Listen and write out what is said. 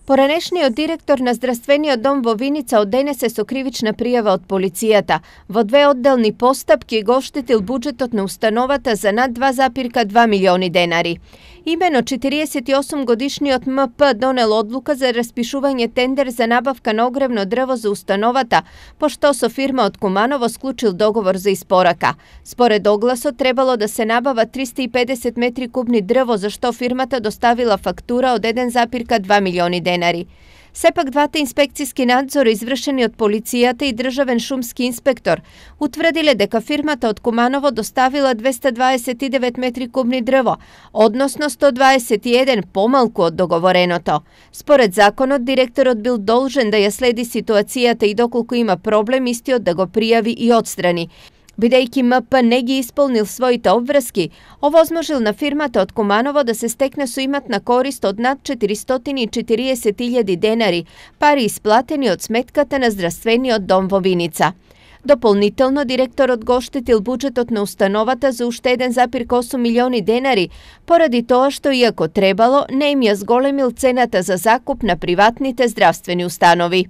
Поранешниот директор на здравствениот дом во Виница оденесе со кривична пријава од полицијата. Во две одделни постапки го оштетил буџетот на установата за над 2,2 милиони денари. Имено 48-годишниот МП донел одлука за распишување тендер за набавка на огревно дрво за установата, пошто со фирма од Куманово склучил договор за испорака. Според огласот требало да се набава 350 метри кубни дрво, за што фирмата доставила фактура од 1,2 милиони денари. Сепак двата инспекцијски надзори извршени од полицијата и државен шумски инспектор утврдиле дека фирмата од Куманово доставила 229 метри кубни дрво, односно 121 помалку од договореното. Според законот, директорот бил должен да ја следи ситуацијата и доколку има проблем, истиот да го пријави и отстрани. Бидејќи МП не ги исполнил своите обврски, овозможил на фирмата од Куманово да се стекне со иматна корист од над 440.000 денари, пари исплатени од сметката на здравствениот дом во Виница. Дополнително, директорот го оштетил буџетот на установата за уште 1,8 милиони денари, поради тоа што, иако требало, не им ја зголемил цената за закуп на приватните здравствени установи.